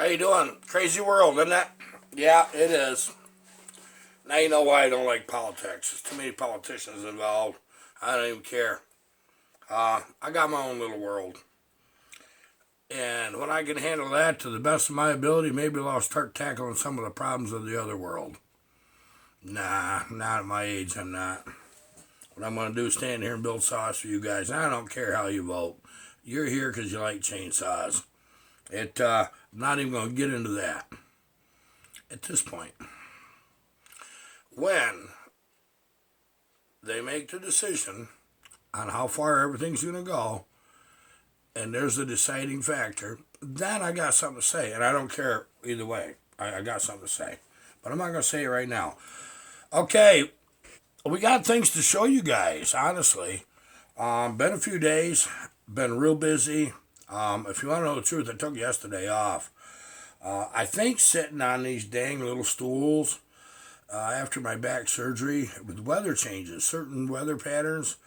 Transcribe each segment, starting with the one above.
How you doing? Crazy world, isn't it? Yeah, it is. Now you know why I don't like politics. There's too many politicians involved. I don't even care. I got my own little world. And when I can handle that to the best of my ability, maybe I'll start tackling some of the problems of the other world. Nah, not at my age, I'm not. What I'm going to do is stand here and build saws for you guys. I don't care how you vote. You're here because you like chainsaws. I'm not even going to get into that at this point. When they make the decision on how far everything's going to go, and there's a deciding factor, then I got something to say, and I don't care either way. I got something to say, but I'm not going to say it right now. Okay, we got things to show you guys, honestly. Been a few days, been real busy. If you want to know the truth, I took yesterday off. I think sitting on these dang little stools after my back surgery with weather changes, certain weather patterns,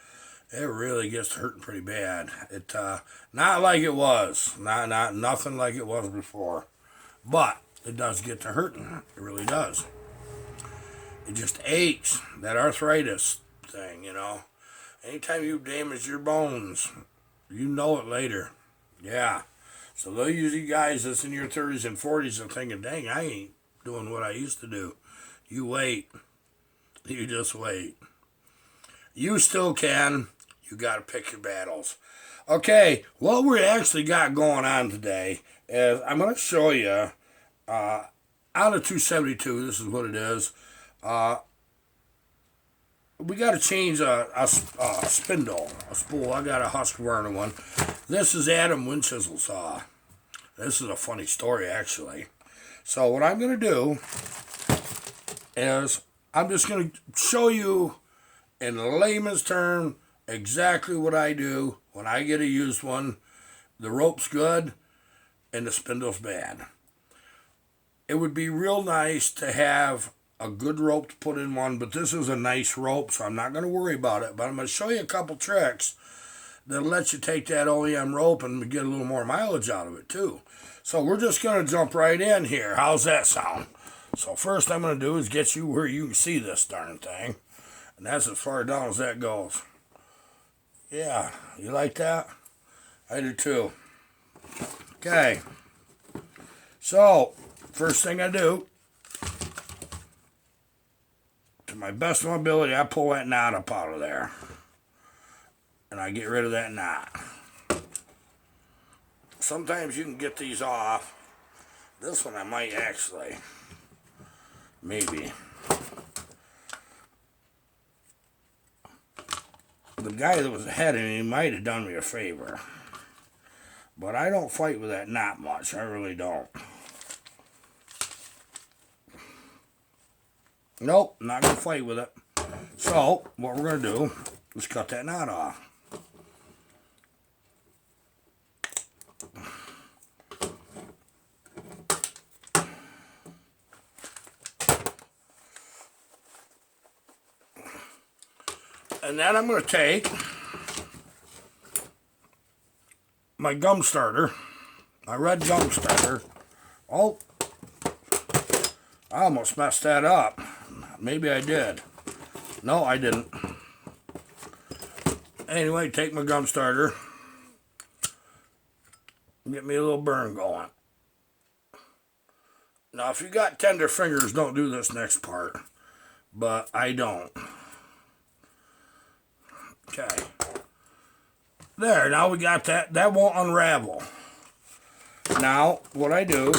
it really gets hurting pretty bad. It not like it was, nothing like it was before, but it does get to hurting. It really does. It just aches. That arthritis thing, you know. Anytime you damage your bones, you know it later. Yeah. So those of you guys that's in your 30s and 40s are thinking, dang, I ain't doing what I used to do. You wait. You just wait. You still can. You got to pick your battles. Okay, what we actually got going on today is I'm going to show you out of 272, this is what it is. We got to change a spindle, a spool. I got a Husqvarna one. This is Adam Winchisel's saw. This is a funny story, actually. So what I'm going to do is I'm just going to show you in layman's term exactly what I do when I get a used one. The rope's good and the spindle's bad. It would be real nice to have a good rope to put in one, but this is a nice rope, so I'm not going to worry about it. But I'm going to show you a couple tricks that'll let you take that OEM rope and get a little more mileage out of it too. So we're just going to jump right in here. How's that sound? So first I'm going to do is get you where you can see this darn thing. And that's as far down as that goes. Yeah, you like that? I do too. Okay. So, first thing I do, to my best of my ability, I pull that knot up out of there. And I get rid of that knot. Sometimes you can get these off. This one I might actually, maybe. The guy that was ahead of me might have done me a favor. But I don't fight with that knot much. I really don't. Nope, not going to fight with it. So, what we're going to do is cut that knot off. And then I'm going to take my gum starter, my red gum starter. Oh, I almost messed that up. Maybe I did. No, I didn't. Anyway, take my gum starter. Get me a little burn going. Now, if you got tender fingers, don't do this next part. But I don't. Okay. There, now we got that. That won't unravel. Now, what I do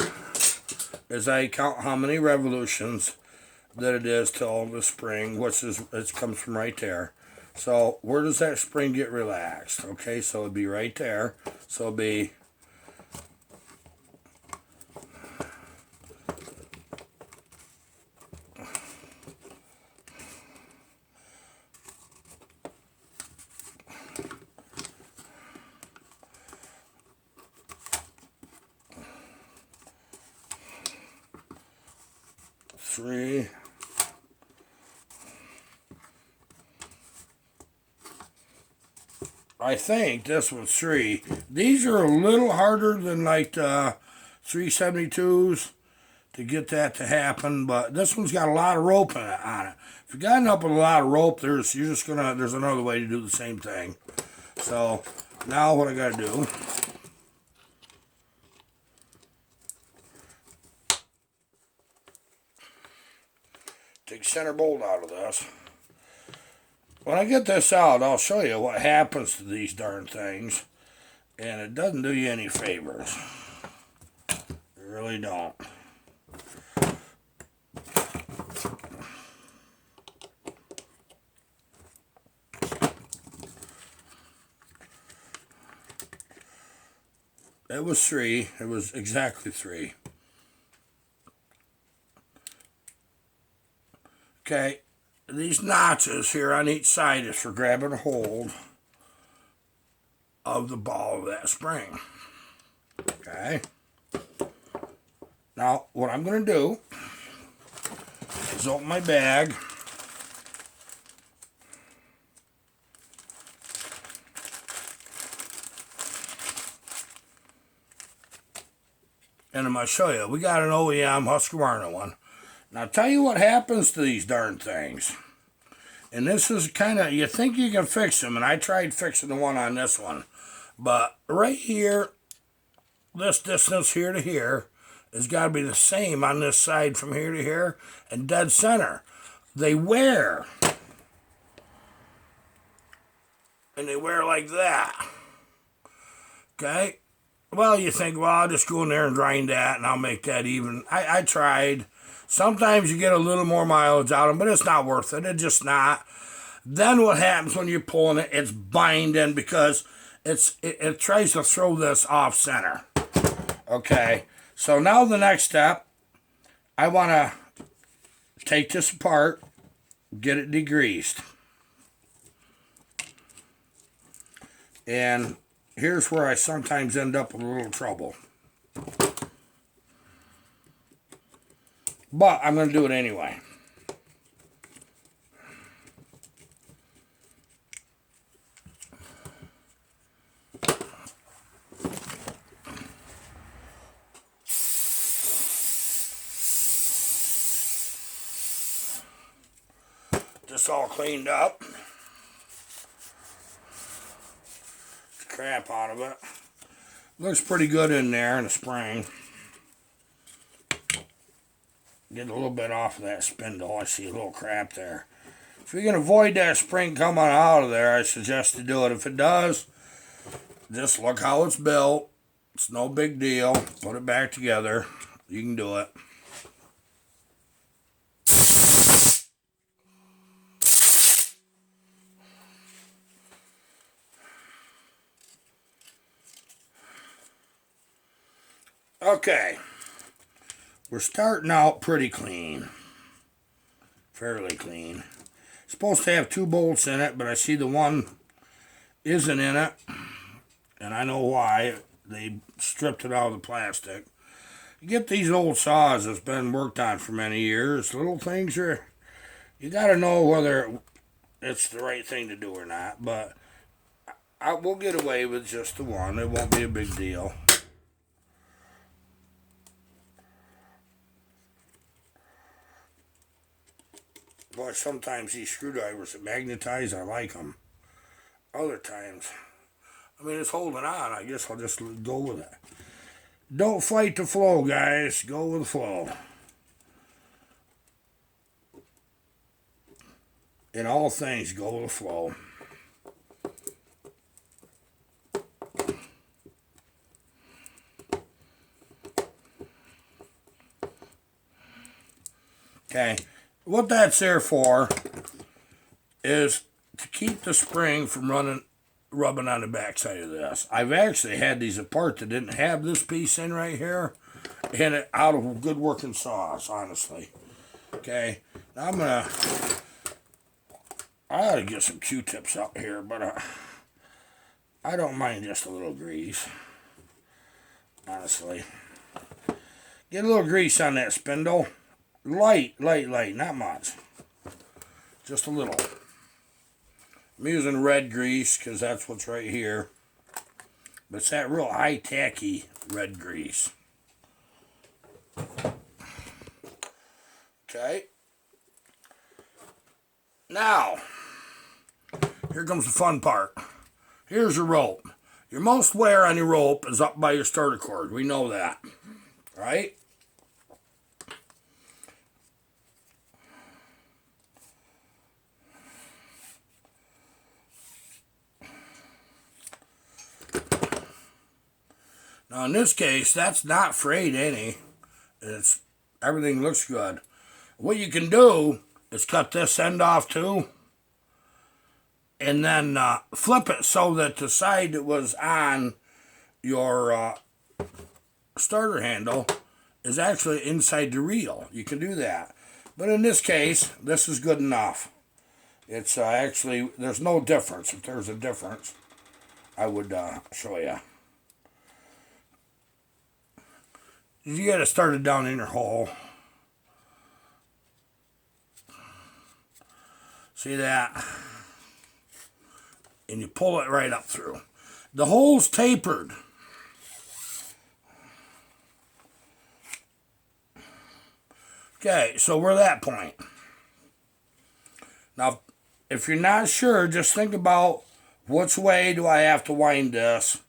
is I count how many revolutions that it is till the spring, which is, it comes from right there. So, where does that spring get relaxed? Okay, so it'd be right there. So it'd be three. I think this one's 3. These are a little harder than like 372s to get that to happen, but this one's got a lot of rope on it. If you're getting up with a lot of rope, there's another way to do the same thing. So now what I gotta do, take center bolt out of this. When I get this out, I'll show you what happens to these darn things, and it doesn't do you any favors. It really don't. It was 3. It was exactly 3. Okay, these notches here on each side is for grabbing a hold of the ball of that spring. Okay. Now, what I'm going to do is open my bag. And I'm going to show you. We got an OEM Husqvarna one. Now, I'll tell you what happens to these darn things. And this is kind of, you think you can fix them. And I tried fixing the one on this one. But right here, this distance here to here has got to be the same on this side from here to here. And dead center. They wear. And they wear like that. Okay? Well, you think, well, I'll just go in there and grind that, and I'll make that even. I tried. Sometimes you get a little more mileage out of them, but it's not worth it. It's just not. Then what happens when you're pulling it, it's binding because it tries to throw this off center. Okay, so now the next step, I want to take this apart, get it degreased. And here's where I sometimes end up with a little trouble. But I'm going to do it anyway. This all cleaned up. Crap out of it. Looks pretty good in there in the spring. Get a little bit off of that spindle. I see a little crap there. If you can avoid that spring coming out of there, I suggest to do it. If it does, just look how it's built. It's no big deal. Put it back together. You can do it. Okay, we're starting out pretty clean, fairly clean. It's supposed to have 2 bolts in it, but I see the one isn't in it, and I know why. They stripped it out of the plastic. You get these old saws that's been worked on for many years, little things are, you got to know whether it's the right thing to do or not, but I will get away with just the one. It won't be a big deal. Boy, sometimes these screwdrivers that magnetize, I like them. Other times, I mean, it's holding on. I guess I'll just go with it. Don't fight the flow, guys. Go with the flow. In all things, go with the flow. Okay. What that's there for is to keep the spring from rubbing on the backside of this. I've actually had these apart that didn't have this piece in right here, and it out of good working saws, honestly. Okay, now I ought to get some Q-tips up here, but I don't mind just a little grease, honestly. Get a little grease on that spindle. Light, not much. Just a little. I'm using red grease because that's what's right here. But it's that real high-tacky red grease. Okay. Now, here comes the fun part. Here's your rope. Your most wear on your rope is up by your starter cord. We know that, right? Now, in this case, that's not frayed any. It's everything looks good. What you can do is cut this end off too, and then flip it so that the side that was on your starter handle is actually inside the reel. You can do that. But in this case, this is good enough. It's actually, there's no difference. If there's a difference, I would show you. You got to start it down in your hole. See that? And you pull it right up through. The hole's tapered. Okay, so we're at that point. Now, if you're not sure, just think about which way do I have to wind this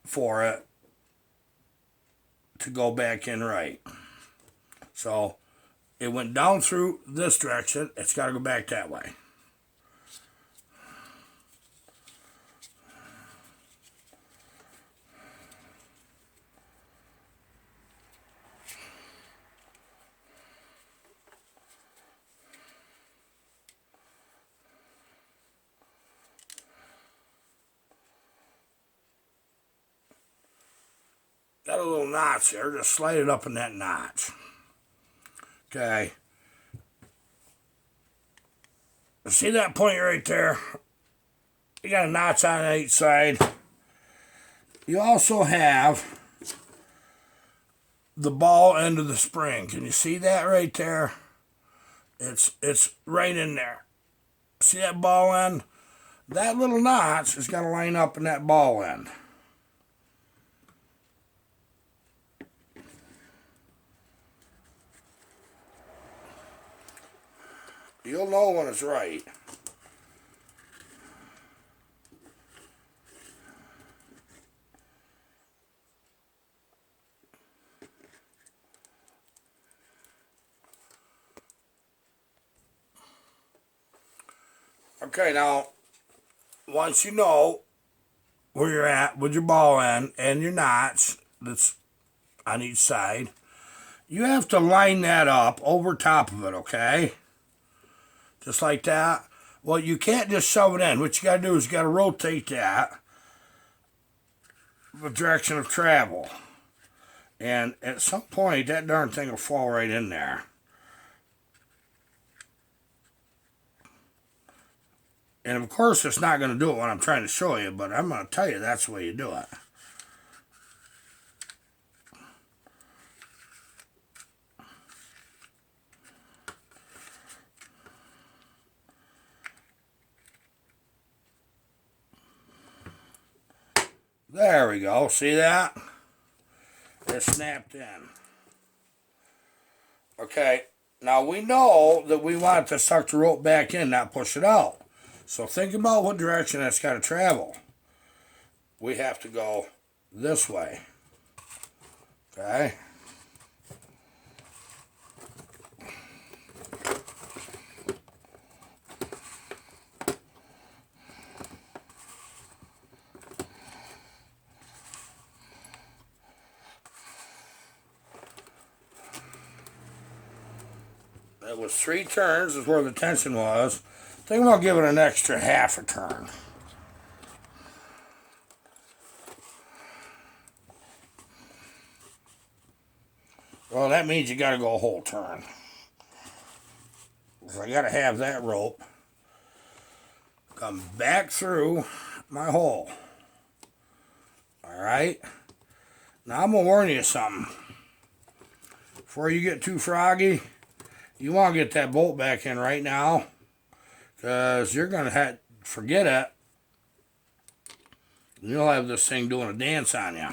for it to go back in right. So, it went down through this direction. It's got to go back that way. Got a little notch there. Just slide it up in that notch. Okay. See that point right there? You got a notch on each side. You also have the ball end of the spring. Can you see that right there? It's right in there. See that ball end? That little notch is going to line up in that ball end. You'll know when it's right. Okay, now, once you know where you're at with your ball end and your notch that's on each side, you have to line that up over top of it, okay? Just like that. Well, you can't just shove it in. What you got to do is you got to rotate that the direction of travel. And at some point, that darn thing will fall right in there. And of course, it's not going to do it when I'm trying to show you, but I'm going to tell you that's the way you do it. There we go. See that? It snapped in. Okay. Now we know that we want to suck the rope back in, not push it out. So think about what direction that's got to travel. We have to go this way. Okay? It was 3 turns is where the tension was. I think I'll give it an extra half a turn. Well, that means you got to go a whole turn. So I got to have that rope come back through my hole. Alright? Now I'm going to warn you something. Before you get too froggy, you want to get that bolt back in right now, because you're going to forget it. You'll have this thing doing a dance on you.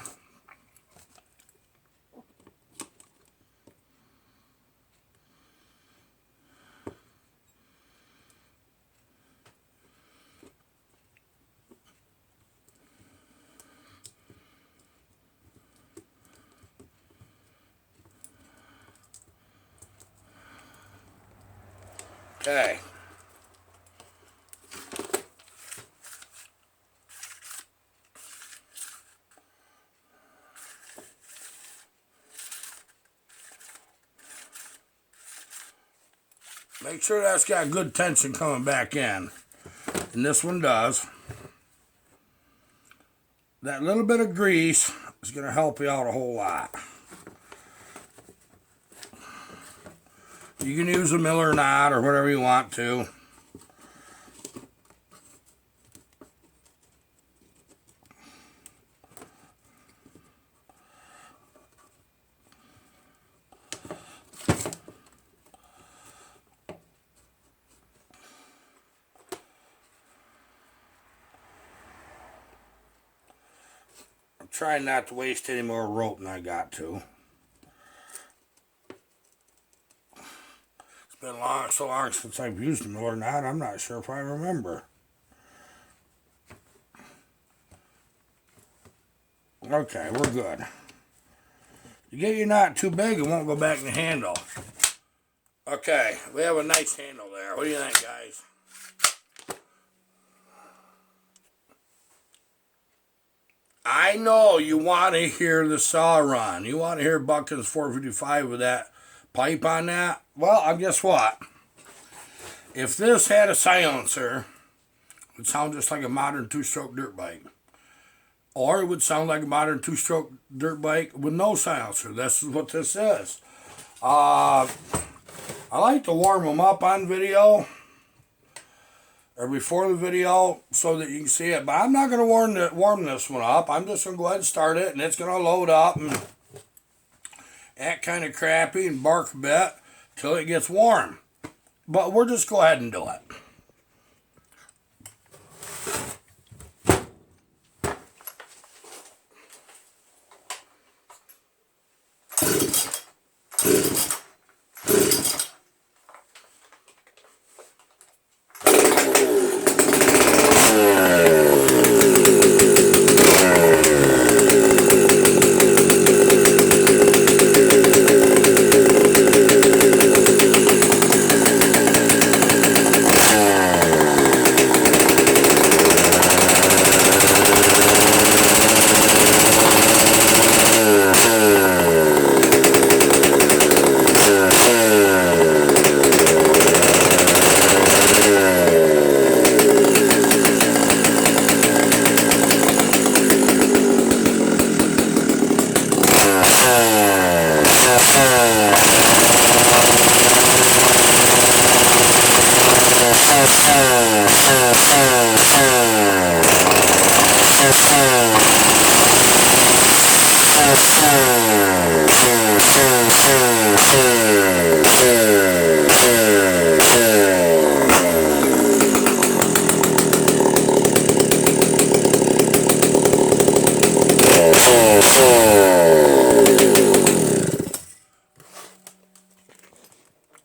Okay. Make sure that's got good tension coming back in. And this one does. That little bit of grease is going to help you out a whole lot. You can use a Miller knot or whatever you want to. I'm trying not to waste any more rope than I got to. It's been so long since I've used a Miller knot, I'm not sure if I remember. Okay, we're good. You get your knot too big, it won't go back in the handle. Okay, we have a nice handle there. What do you think, guys? I know you want to hear the saw run. You want to hear Buckin's 455 with that pipe on that. Well, guess what? If this had a silencer, it would sound just like a modern two-stroke dirt bike. Or it would sound like a modern two-stroke dirt bike with no silencer. This is what this is. I like to warm them up on video or before the video so that you can see it. But I'm not going to warm this one up. I'm just going to go ahead and start it, and it's going to load up and act kind of crappy and bark a bit till it gets warm. But we'll just go ahead and do it.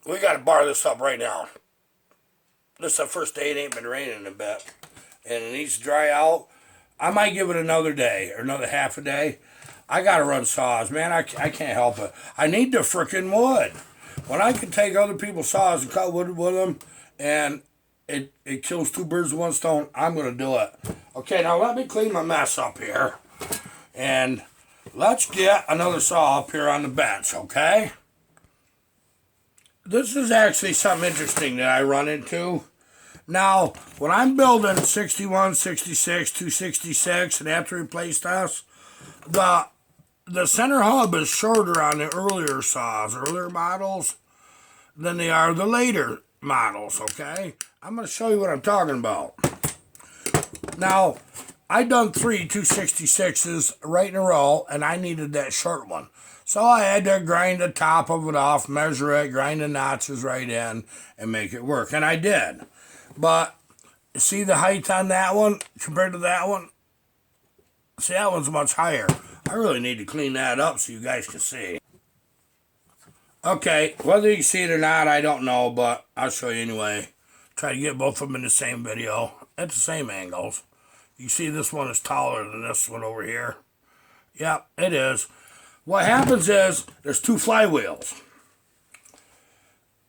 We got to bar this up right now. This is the first day it ain't been raining a bit. And it needs to dry out. I might give it another day or another half a day. I got to run saws, man. I can't help it. I need the frickin' wood. When I can take other people's saws and cut wood with them and it kills two birds with one stone, I'm going to do it. Okay, now let me clean my mess up here. And let's get another saw up here on the bench, okay? This is actually something interesting that I run into. Now, when I'm building 61, 66, 266, and have to replace this, the center hub is shorter on the earlier saws, earlier models, than they are the later models, okay? I'm going to show you what I'm talking about. Now, I done 3 266s right in a row, and I needed that short one. So I had to grind the top of it off, measure it, grind the notches right in, and make it work. And I did. But see the height on that one compared to that one? See, that one's much higher. I really need to clean that up so you guys can see. Okay, whether you see it or not, I don't know, but I'll show you anyway. Try to get both of them in the same video at the same angles. You see this one is taller than this one over here. Yep, it is. What happens is there's two flywheels.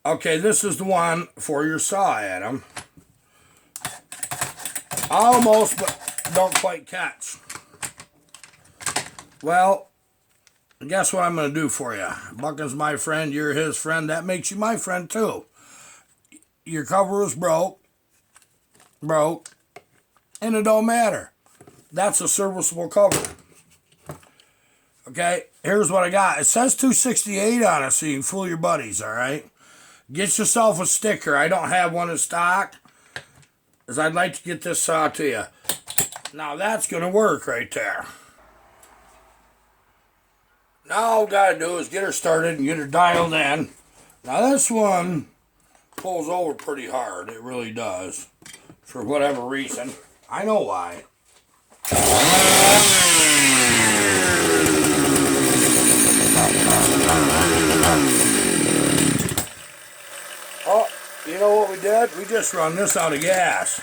Okay, this is the one for your saw, Adam. Almost, but don't quite catch. Well, guess what I'm going to do for you? Buckin's my friend, you're his friend. That makes you my friend, too. Your cover is broke, and it don't matter. That's a serviceable cover. Okay, here's what I got. It says 268 on it, so you can fool your buddies, all right? Get yourself a sticker. I don't have one in stock, because I'd like to get this saw to you. Now, that's going to work right there. Now, all we got to do is get her started and get her dialed in. Now, this one pulls over pretty hard. It really does. For whatever reason. I know why. Oh, you know what we did? We just run this out of gas.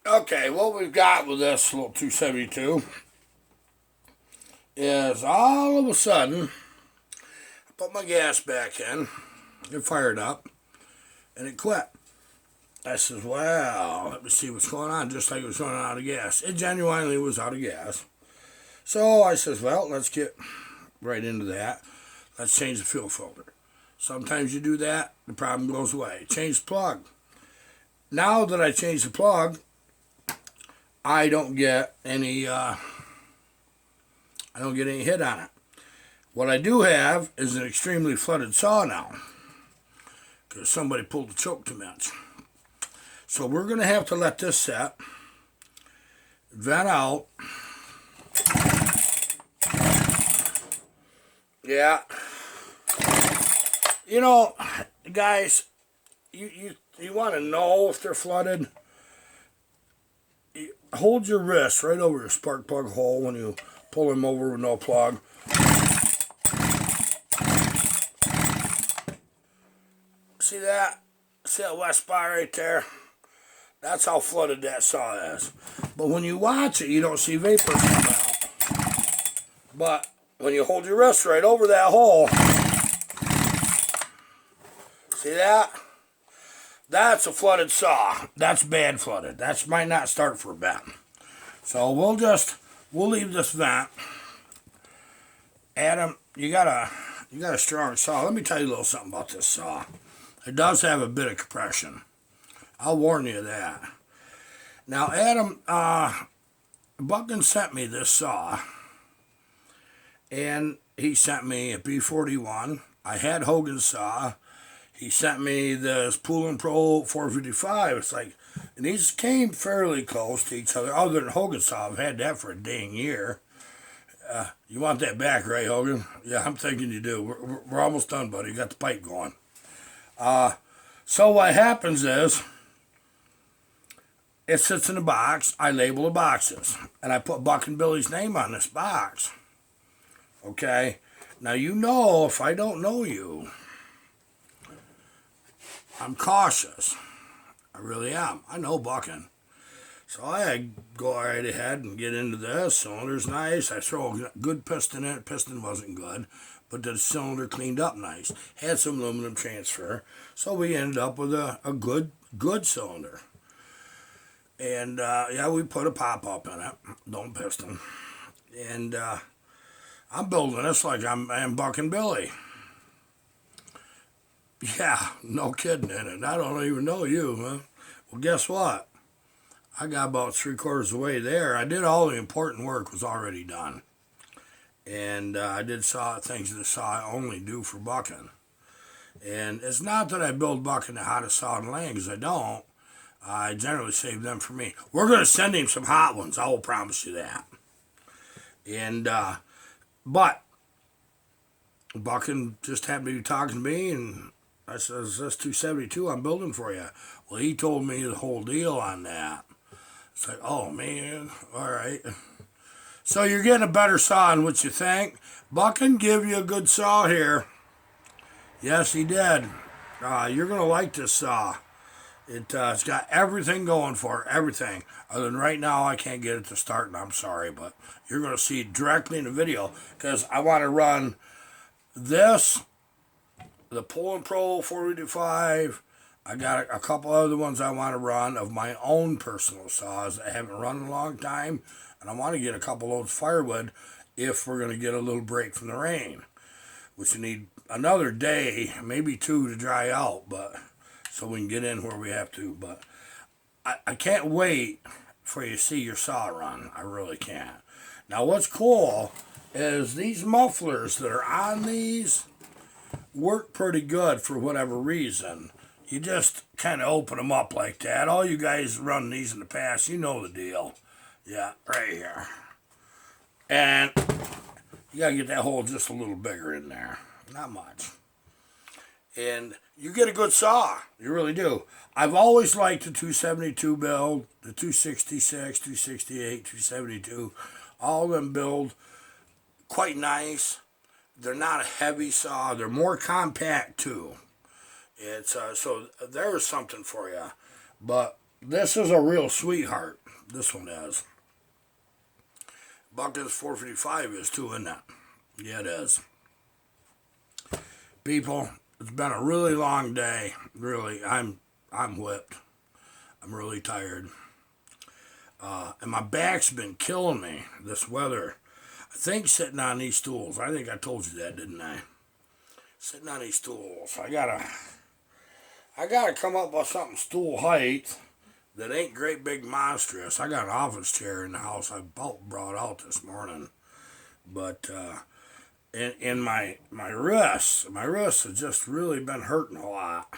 Okay, what we've got with this little 272 is all of a sudden, I put my gas back in, it fired up, and it quit. I says, well, let me see what's going on, just like it was running out of gas. It genuinely was out of gas. So I says, well, let's get right into that. Let's change the fuel filter. Sometimes you do that, the problem goes away. Change the plug. Now that I changed the plug, I don't get any hit on it. What I do have is an extremely flooded saw now, because somebody pulled the choke too much. So we're going to have to let this set, vent out. Yeah. You know, guys, you want to know if they're flooded? Hold your wrist right over your spark plug hole when you pull them over with no plug. See that? See that wet spot right there? That's how flooded that saw is. But when you watch it, you don't see vapor come out. But when you hold your wrist right over that hole, see that? That's a flooded saw. That's bad flooded. That might not start for a bit. So we'll leave this vent. Adam, you got a strong saw. Let me tell you a little something about this saw. It does have a bit of compression. I'll warn you of that. Now, Adam, Buckin sent me this saw, and he sent me a B41. I had Hogan's saw. He sent me this Poulan Pro 455. It's like, and these came fairly close to each other. Other than Hogan's saw, I've had that for a dang year. You want that back, right, Hogan? Yeah, I'm thinking you do. We're almost done, buddy. You got the pipe going. So what happens is, it sits in a box. I label the boxes, and I put Buck and Billy's name on this box. Okay? Now, you know, if I don't know you, I'm cautious. I really am. I know Buckin. So I go right ahead and get into this. Cylinder's nice. I throw a good piston in it. Piston wasn't good, but the cylinder cleaned up nice. Had some aluminum transfer. So we ended up with a good cylinder. And, yeah, we put a pop-up in it. Don't piston. And I'm building this like I'm Buck and Billy. Yeah, no kidding in it. I don't even know you, huh? Well, guess what? I got about 3/4 of the way there. I did all the important work was already done. And I did things that saw I only do for Buckin. And it's not that I build Buckin the hottest saw in the land, because I don't. I generally save them for me. We're going to send him some hot ones. I will promise you that. And, but, Buckin just happened to be talking to me, and I says, this 272 I'm building for you. Well, he told me the whole deal on that. It's like, oh, man, all right. So you're getting a better saw than what you think. Buckin give you a good saw here. Yes, he did. You're going to like this saw. It's got everything going for it, everything. Other than right now, I can't get it to start, and I'm sorry, but you're going to see it directly in the video, because I want to run this the Poulan Pro 455. I got a couple other ones I want to run of my own personal saws that I haven't run in a long time, and I want to get a couple loads of firewood if we're going to get a little break from the rain, which we need another day, maybe two, to dry out, but so we can get in where we have to. But I can't wait for you to see your saw run. I really can't. Now, what's cool is these mufflers that are on these work pretty good for whatever reason. You just kind of open them up like that. All you guys run these in the past, you know the deal. Yeah, right here. And you got to get that hole just a little bigger in there. Not much. And you get a good saw. You really do. I've always liked the 272 build, the 266, 268, 272. All of them build quite nice. They're not a heavy saw. They're more compact too. It's so there's something for you. But this is a real sweetheart. This one is. Buckin's 455 is too, isn't it? Yeah, it is. People, it's been a really long day. Really, I'm whipped. I'm really tired. And my back's been killing me, this weather. I think sitting on these stools. I think I told you that, didn't I? Sitting on these stools. I gotta come up with something stool height that ain't great big monstrous. I got an office chair in the house I brought out this morning. But in my wrists have just really been hurting a lot.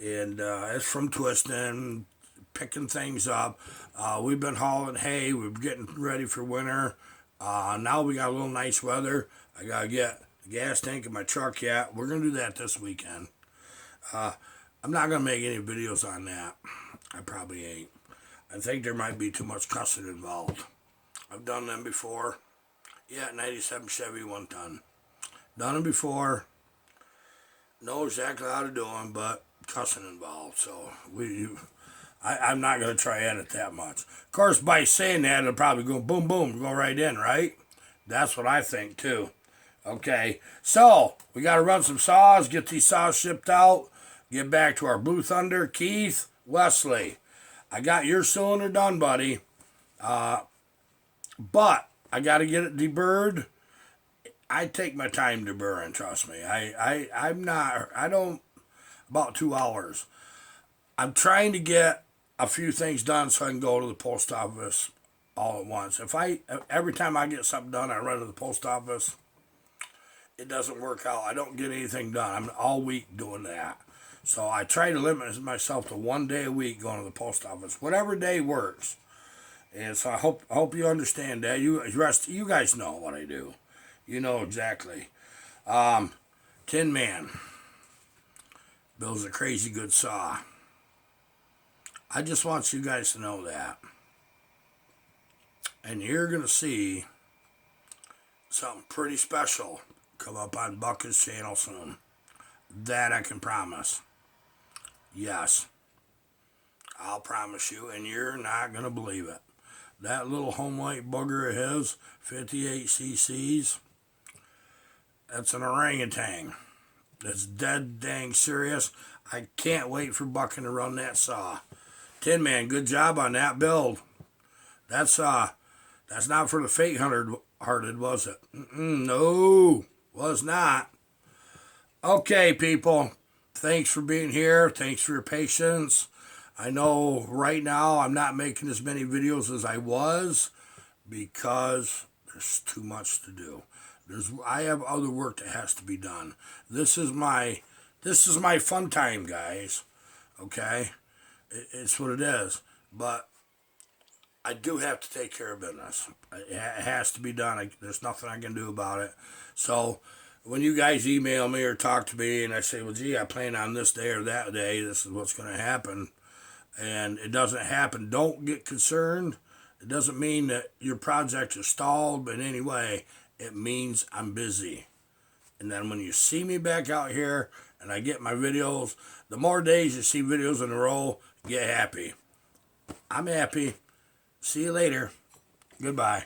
And it's from twisting, picking things up. We've been hauling hay. We're getting ready for winter. Now we got a little nice weather. I got to get the gas tank in my truck yet. We're going to do that this weekend. I'm not going to make any videos on that. I probably ain't. I think there might be too much cussing involved. I've done them before. Yeah, 97 Chevy 1 ton. Done them before. Know exactly how to do them, but cussing involved. So I'm not going to try edit that much. Of course, by saying that, it'll probably go boom, boom, go right in, right? That's what I think, too. Okay, so we got to run some saws, get these saws shipped out, get back to our Blue Thunder. Keith, Wesley, I got your cylinder done, buddy. But I got to get it deburred. I take my time deburring, trust me. I don't, about 2 hours. I'm trying to get a few things done so I can go to the post office all at once. Every time I get something done, I run to the post office. It doesn't work out. I don't get anything done. I'm all week doing that. So I try to limit myself to 1 day a week going to the post office. Whatever day works. And so I hope you understand that. You guys know what I do. You know exactly. Tin Man builds a crazy good saw. I just want you guys to know that. And you're going to see something pretty special come up on Buckin's channel soon. That I can promise. Yes. I'll promise you, and you're not going to believe it. That little home light booger of his, 58 cc's, that's an orangutan. That's dead dang serious. I can't wait for Buckin to run that saw. Tin Man, good job on that build. That's not for the faint-hearted, was it? No, was not. Okay, people. Thanks for being here. Thanks for your patience. I know right now I'm not making as many videos as I was because there's too much to do. I have other work that has to be done. This is my fun time, guys. Okay? It's what it is. But I do have to take care of business. It has to be done. There's nothing I can do about it. So when you guys email me or talk to me and I say, well, gee, I plan on this day or that day, this is what's going to happen, and it doesn't happen, don't get concerned. It doesn't mean that your project is stalled in any way. It means I'm busy. And then when you see me back out here and I get my videos, the more days you see videos in a row, get happy. I'm happy. See you later. Goodbye.